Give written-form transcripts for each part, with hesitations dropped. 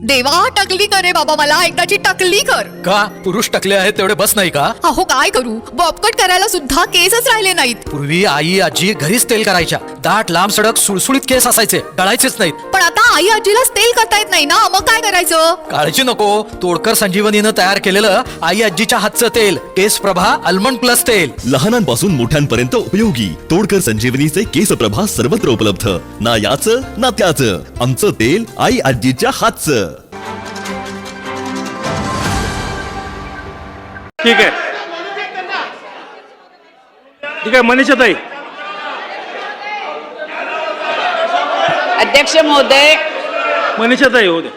देवा टकली करे बाबा, मला एकदाची टकली कर. का पुरुष टकले आहेत तेवढे बस नाही का? अहो काय करू, बॉबकट करायला सुद्धा केसच राहिले नाहीत. पूर्वी आई आजी घरीच तेल करायच्या. दाट लांब सडक सुळसुळीत केस असायचे, डळायचेच नाहीत. पण आता आई आजीलाच तेल करता येत नाही ना, मग काय करायचं? काळजी नको, तोडकर संजीवनीनं तयार केलेलं आई आजीच्या हातचं तेल केस प्रभा आल्मंड प्लस तेल. लहानांपासून मोठ्यांपर्यंत उपयोगी तोडकर संजीवनीचे केस प्रभा सर्वत्र उपलब्ध. ना याचं ना त्याचं, आमचं तेल आई आजीच्या हातचं. ठीक आहे ठीक आहे. मनीषाताई. अध्यक्ष महोदय, मनीषाताई होऊ दे.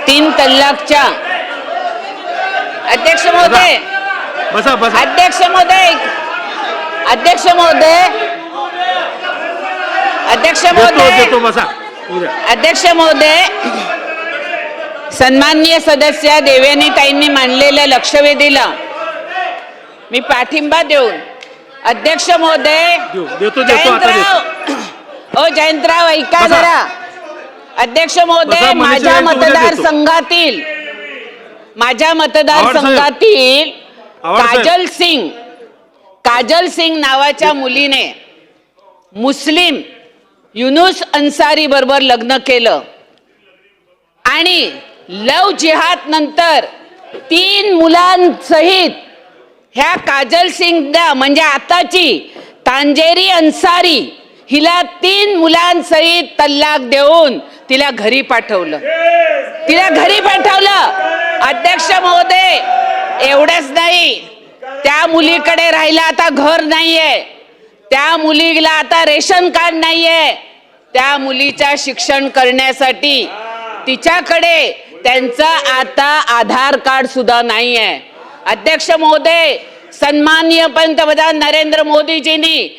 3 तल्लाकच्या अध्यक्ष महोदय, बसा बसा. अध्यक्ष महोदय, अध्यक्ष महोदय, अध्यक्ष देतो महोदय, बसा. होऊ द्या. अध्यक्ष महोदय, सन्माननीय सदस्य देवयानीताईंनी मांडलेल्या लक्षवेधीला मी पाठिंबा देऊन अध्यक्ष महोदय, देतो आता जयंतराव, ओ जयंतराव ऐका बसा. जरा. अध्यक्ष महोदय, बसा, मनीषा माझ्या ताई, उद्या मतदारसंघातील काजल सिंग नावाच्या मुलीने मुस्लिम युनुस अन्सारी बरोबर लग्न केलं आणि लव जिहाद नंतर 3 मुलांसहित ह्या काजल सिंग म्हणजे आताची तांजेरी अन्सारी हिला 3 मुलांसहित तल्लाक देऊन तिला घरी पाठवलं. अध्यक्ष महोदय, एवढंच नाही, त्या मुलीकडे राहिला आता घर नाहीये, त्या मुलीला आता रेशन कार्ड नाहीये, त्या मुलीच्या शिक्षण करण्यासाठी तिच्याकडे त्यांचं आता आधार कार्ड सुद्धा नाहीये. अध्यक्ष महोदय, सन्माननीय पंतप्रधान नरेंद्र मोदीजींनी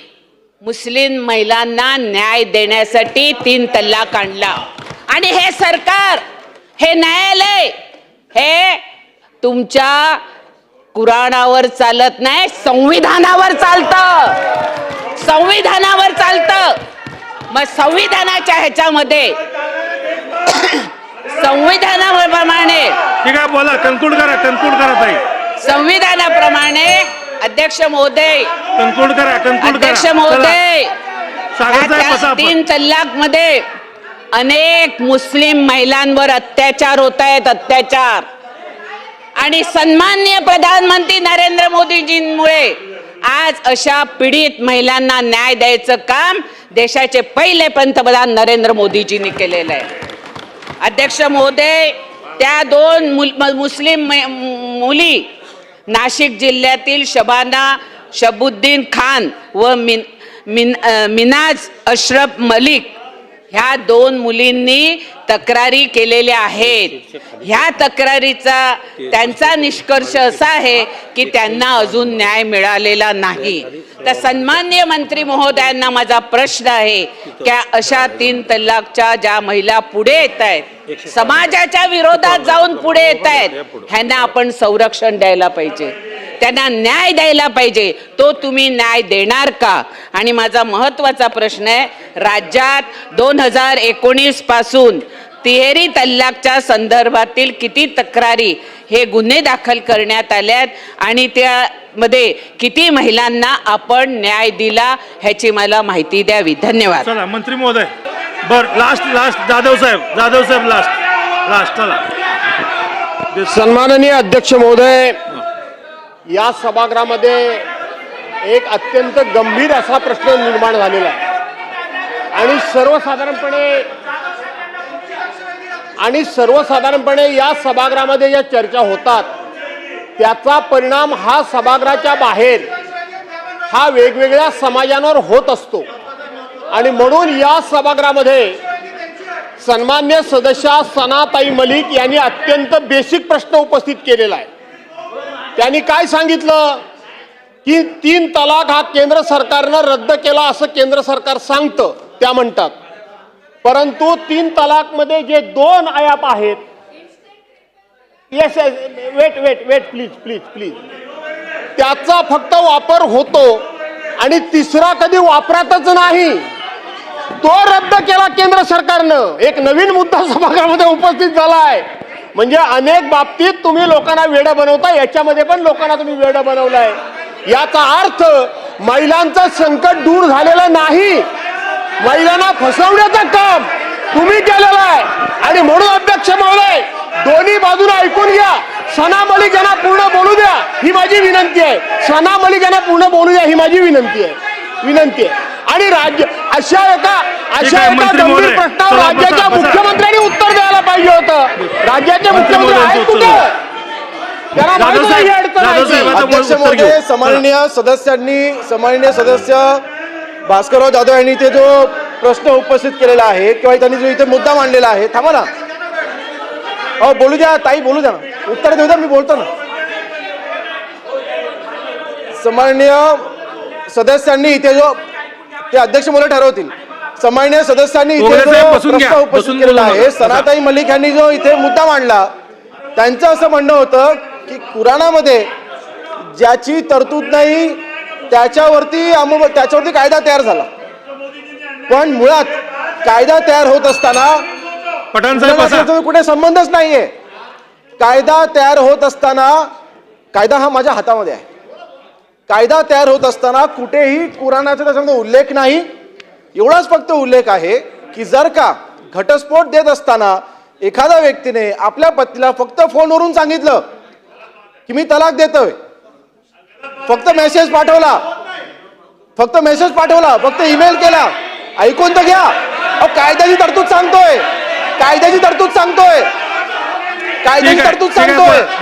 मुस्लिम महिलांना न्याय देण्यासाठी 3 तल्लाक आणला आणि हे सरकार, हे न्यायालय, हे तुमच्या कुराणावर चालत नाही, संविधानावर चालतं. मग संविधानाच्या ह्याच्यामध्ये संविधानाप्रमाणे, ठीक आहे, बोला. कन्क्लूड करा ताई. संविधानाप्रमाणे अध्यक्ष महोदय, अध्यक्ष महोदय, 3 तल्लाक मध्ये अनेक मुस्लिम महिलांवर अत्याचार होत आहेत, अत्याचार. आणि सन्माननीय प्रधानमंत्री नरेंद्र मोदीजींमुळे आज अशा पीडित महिलांना न्याय द्यायचं काम देशाचे पहिले पंतप्रधान नरेंद्र मोदीजींनी केलेलं आहे. अध्यक्ष महोदय, त्या 2 मुस्लिम मुली नाशिक जिल्ह्यातील शबाना शबुद्दीन खान व मिनाज अशरफ मलिक ह्या 2 मुलींनी तक्रारी केलेल्या आहेत. ह्या तक्रारीचा त्यांचा निष्कर्ष असा आहे की त्यांना अजून न्याय मिळालेला नाही. तर सन्माननीय मंत्री महोदयांना माझा प्रश्न आहे की अशा 3 तल्लाकच्या ज्या महिला पुढे येत आहेत, समाजाच्या विरोधात जाऊन पुढे येत आहेत, ह्यांना आपण संरक्षण द्यायला पाहिजे, त्यांना न्याय द्यायला पाहिजे. तो तुम्ही न्याय देणार का? आणि माझा महत्वाचा प्रश्न आहे, राज्यात 2019 पासून 3 तल्लाकच्या संदर्भातील किती तक्रारी, हे गुन्हे दाखल करण्यात आल्यात आणि त्यामध्ये किती महिलांना आपण न्याय दिला, ह्याची मला माहिती द्यावी. धन्यवाद. चला मंत्री महोदय. लास्ट जाधव साहेब लास्ट चला. सन्माननीय अध्यक्ष महोदय, या सभागृहामध्ये एक अत्यंत गंभीर असा प्रश्न निर्माण झालेला आहे आणि सर्वसाधारणपणे या सभागृहामध्ये ज्या चर्चा होतात त्याचा परिणाम हा सभागृहाच्या बाहेर हा वेगवेगळ्या समाजांवर होत असतो. आणि म्हणून या सभागृहामध्ये सन्मान्य सदस्य सनाताई मलिक यांनी अत्यंत बेसिक प्रश्न उपस्थित केलेला आहे. त्यांनी काय सांगितलं की 3 तलाक हा केंद्र सरकारनं रद्द केला असं केंद्र सरकार सांगतं, त्या म्हणतात. परंतु 3 तलाक मध्ये जे 2 आयात आहेत, येस वेट प्लीज, त्याचा फक्त वापर होतो आणि 3रा कधी वापरातच नाही, तो रद्द केला केंद्र सरकारनं. एक नवीन मुद्दा सभागृहामध्ये उपस्थित झाला आहे म्हणजे अनेक बाबतीत तुम्ही लोकांना वेडं बनवता, याच्यामध्ये पण लोकांना तुम्ही वेडं बनवलंय. याचा अर्थ महिलांचं संकट दूर झालेलं नाही, महिलांना फसवण्याचं काम तुम्ही केलेलं आहे. आणि म्हणून अध्यक्ष महोदय, दोन्ही बाजूने ऐकून घ्या. सना मलिक यांना पूर्ण बोलू द्या ही माझी विनंती आहे. सना मलिक यांना पूर्ण बोलू द्या ही माझी विनंती आहे. आणि राज्य अशा एका गंभीर प्रश्नावर राज्याच्या मुख्यमंत्र्यांनी उत्तर द्यायला पाहिजे होतं. राज्याचे मुख्यमंत्री आहेत कुठे? त्यांना माहिती नाही ही अडचण आहे. अध्यक्ष महोदय, सन्माननीय सदस्य भास्करराव जाधव यांनी ते जो प्रश्न उपस्थित केलेला आहे किंवा त्यांनी जो इथे मुद्दा मांडलेला आहे, थांबा ना, अहो बोलू द्या ताई, बोलू द्या ना, उत्तर देऊ द्या, मी बोलतो ना. सन्माननीय सदस्यांनी इथे जो ते अध्यक्ष महोदय ठरवतील, सन्माननीय सदस्यांनी इथे जो प्रश्न उपस्थित केलेला आहे, सनाताई मलिक यांनी जो इथे मुद्दा मांडला, त्यांचं असं म्हणणं होतं की कुराणामध्ये ज्याची तरतूद नाही त्याच्यावरती कायदा तयार झाला. पण मुळात कायदा तयार होत असताना कुठे संबंधच नाहीये. कायदा तयार होत असताना, कायदा हा माझ्या हातामध्ये आहे, कायदा तयार होत असताना कुठेही कुराणाचा त्याच्यामध्ये उल्लेख नाही. एवढाच फक्त उल्लेख आहे की जर का घटस्फोट देत असताना एखाद्या व्यक्तीने आपल्या पत्नीला फक्त फोनवरून सांगितलं की मी तलाक देतोय, फक्त मेसेज पाठवला, फक्त ईमेल केला, ऐकून तर घ्या. कायद्याची तरतूद सांगतोय.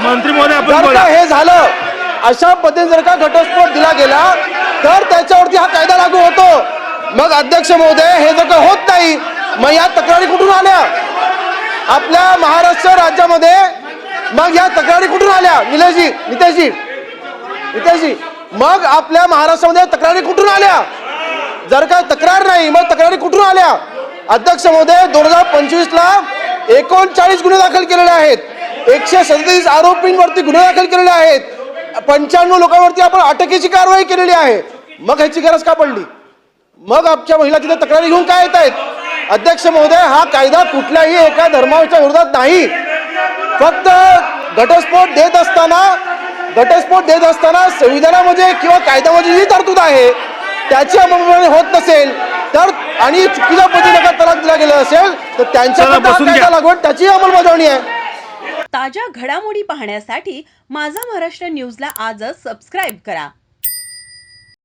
मंत्री महोदय, जर का हे झालं, अशा पद्धतीने जर का घटस्फोट दिला गेला तर त्याच्यावरती हा कायदा लागू होतो. मग अध्यक्ष महोदय, हे जर का होत नाही, मग या तक्रारी कुठून आल्या आपल्या महाराष्ट्र राज्यामध्ये? मग या तक्रारी कुठून आल्या नितेशजी? मग आपल्या महाराष्ट्रामध्ये तक्रारी कुठून आल्या? जर का तक्रार नाही, मग तक्रारी कुठून आल्या? अध्यक्ष महोदय, 2025 ला 39 गुन्हे दाखल केलेले आहेत, 137 आरोपींवरती गुन्हे दाखल केलेले आहेत, 95 लोकांवरती आपण अटकेची कारवाई केलेली आहे. मग ह्याची गरज का पडली? मग आमच्या महिला तिथे तक्रारी घेऊन काय येत आहेत? अध्यक्ष महोदय, हा कायदा कुठल्याही एका धर्माच्या विरोधात नाही. फक्त घटस्फोट देत असताना संविधानामध्ये किंवा कायद्यामध्ये जी तरतूद आहे त्याची अंमलबजावणी होत नसेल तर, आणि चुकीच्या पद्धतीने तलाक दिला गेला असेल तर त्यांच्याकडे कायदा लागवड त्याची अंमलबजावणी आहे. ताज्या घडामोडी पाहण्यासाठी माझा महाराष्ट्र न्यूजला आजच सबस्क्राईब करा.